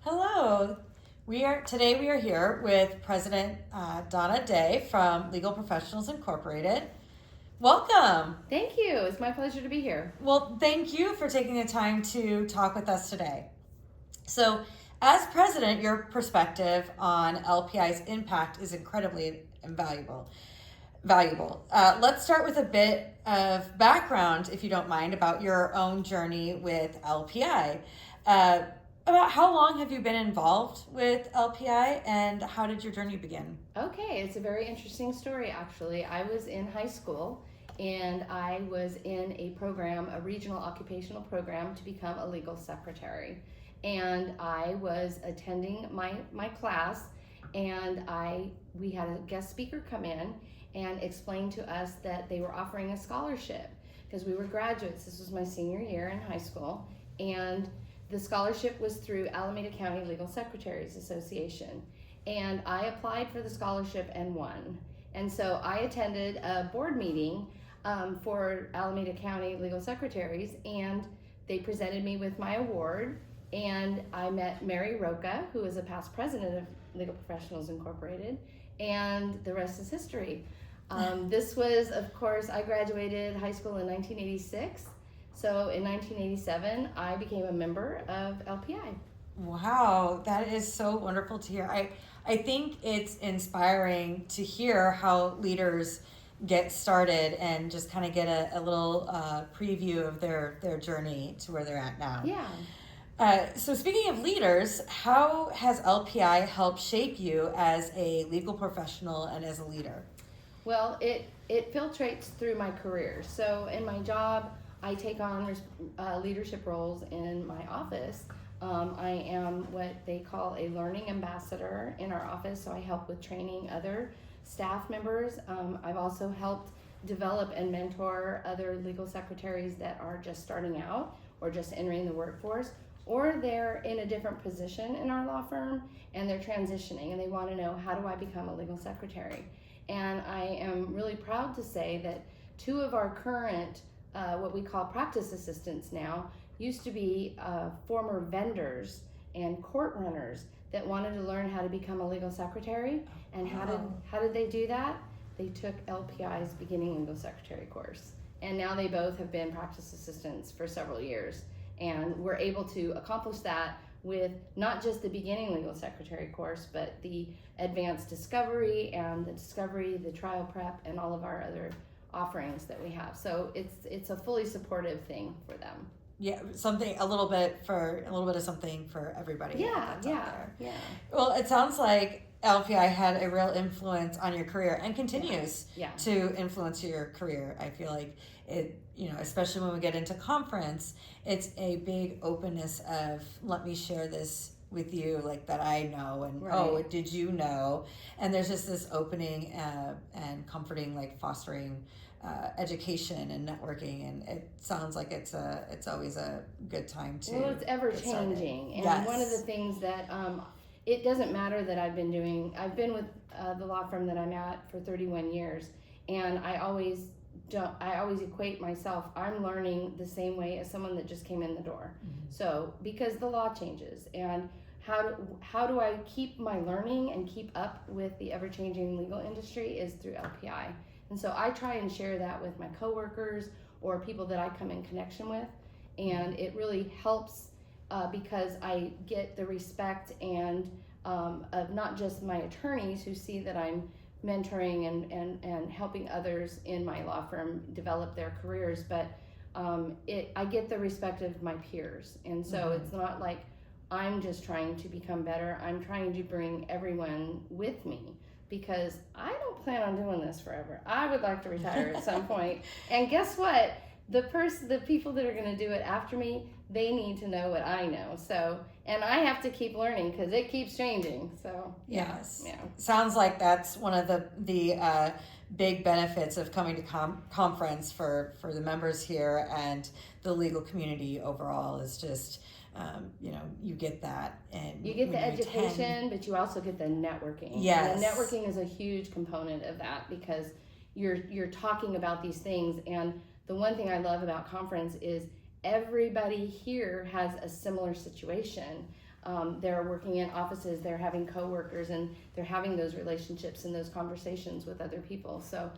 Hello. Today we are here with President Donna Day from Legal Professionals Incorporated. Welcome. Thank you. It's my pleasure to be here. Well, thank you for taking the time to talk with us today. So, as president, your perspective on LPI's impact is incredibly invaluable. Let's start with a bit of background, if you don't mind, about your own journey with LPI. About how long have you been involved with LPI and how did your journey begin? Okay, it's a very interesting story actually. I was in high school and I was in a program, a regional occupational program to become a legal secretary. And I was attending my class and we had a guest speaker come in and explain to us that they were offering a scholarship because we were graduates. This was my senior year in high school, and the scholarship was through Alameda County Legal Secretaries Association, and I applied for the scholarship and won. And so I attended a board meeting for Alameda County Legal Secretaries, and they presented me with my award, and I met Mary Roca, who is a past president of Legal Professionals Incorporated, and the rest is history. This was, of course, I graduated high school in 1986. So in 1987, I became a member of LPI. Wow, that is so wonderful to hear. I think it's inspiring to hear how leaders get started and just kind of get a little preview of their journey to where they're at now. Yeah. So speaking of leaders, how has LPI helped shape you as a legal professional and as a leader? Well, it filtrates through my career. So in my job, I take on leadership roles in my office. I am what they call a learning ambassador in our office, so I help with training other staff members. I've also helped develop and mentor other legal secretaries that are just starting out or just entering the workforce, or they're in a different position in our law firm and they're transitioning and they want to know, how do I become a legal secretary? And I am really proud to say that two of our current what we call practice assistants now used to be former vendors and court runners that wanted to learn how to become a legal secretary. And how did they do that? They took LPI's beginning legal secretary course, and now they both have been practice assistants for several years, and we're able to accomplish that with not just the beginning legal secretary course, but the advanced discovery and the trial prep, and all of our other offerings that we have. So it's a fully supportive thing for them. Yeah, a little bit of something for everybody. Yeah. Well, it sounds like LPI had a real influence on your career and continues to influence your career. I feel like it, especially when we get into conference, it's a big openness of, let me share this with you, like, that I know, and oh, did you know? And there's just this opening and comforting, like, fostering education and networking, and it sounds like it's always a good time to. Well, it's ever changing, and yes. One of the things that it doesn't matter that I've been with the law firm that I'm at for 31 years, and I always equate myself. I'm learning the same way as someone that just came in the door. Mm-hmm. So because the law changes, and how do I keep my learning and keep up with the ever-changing legal industry is through LPI. And so I try and share that with my coworkers or people that I come in connection with, and it really helps because I get the respect and of not just my attorneys who see that I'm mentoring and helping others in my law firm develop their careers, but I get the respect of my peers. And so It's not like I'm just trying to become better. I'm trying to bring everyone with me, because I don't plan on doing this forever. I would like to retire at some point. And guess what? The people that are going to do it after me, they need to know what I know. So, and I have to keep learning because it keeps changing. So yes, yeah. Sounds like that's one of the big benefits of coming to conference for the members here and the legal community overall is just. You get that, and you get the education, but you also get the networking. Yes, and the networking is a huge component of that because you're talking about these things. And the one thing I love about conference is everybody here has a similar situation. They're working in offices, they're having coworkers, and they're having those relationships and those conversations with other people. So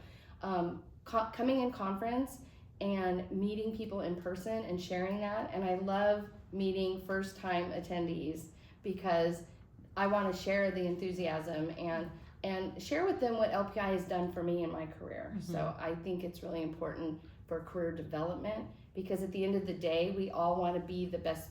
coming in conference and meeting people in person and sharing that, and I love meeting first time attendees because I want to share the enthusiasm and share with them what LPI has done for me in my career. Mm-hmm. So I think it's really important for career development, because at the end of the day, we all want to be the best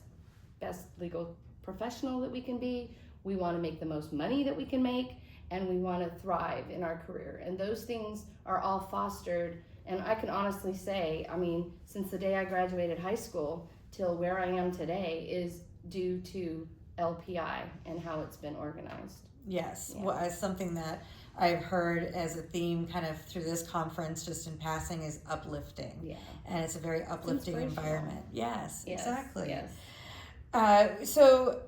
legal professional that we can be. We want to make the most money that we can make, and we want to thrive in our career. And those things are all fostered. And I can honestly say, I mean, since the day I graduated high school till where I am today is due to LPI and how it's been organized. Yes, yeah. Well, as something that I've heard as a theme kind of through this conference, just in passing, is uplifting. Yeah. And it's a very uplifting environment. Yes, exactly. Yes. So,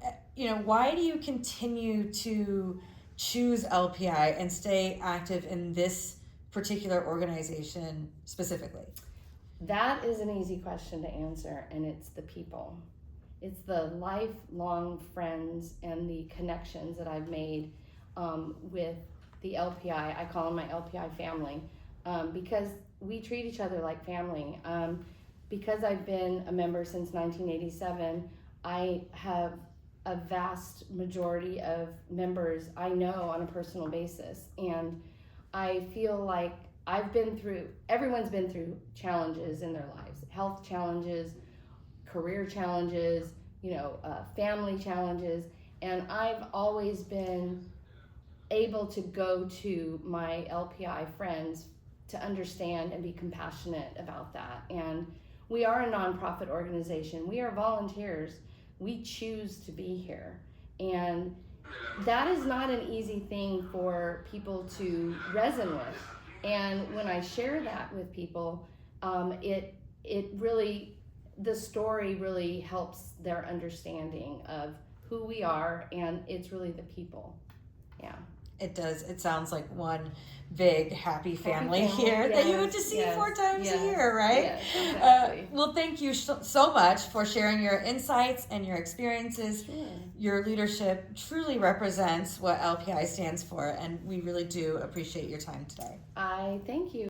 why do you continue to choose LPI and stay active in this particular organization specifically? That is an easy question to answer, and it's the people. It's the lifelong friends and the connections that I've made with the LPI. I call them my LPI family because we treat each other like family. Because I've been a member since 1987, I have a vast majority of members I know on a personal basis. And I feel like everyone's been through challenges in their lives, health challenges, career challenges, family challenges, and I've always been able to go to my LPI friends to understand and be compassionate about that. And we are a nonprofit organization. We are volunteers. We choose to be here. And that is not an easy thing for people to reson with. And when I share that with people, the story really helps their understanding of who we are, and it's really the people. Yeah. It does. It sounds like one big happy family here that you get to see 4 times a year, right? Yes, exactly. Well, thank you so much for sharing your insights and your experiences. Sure. Your leadership truly represents what LPI stands for, and we really do appreciate your time today. I thank you.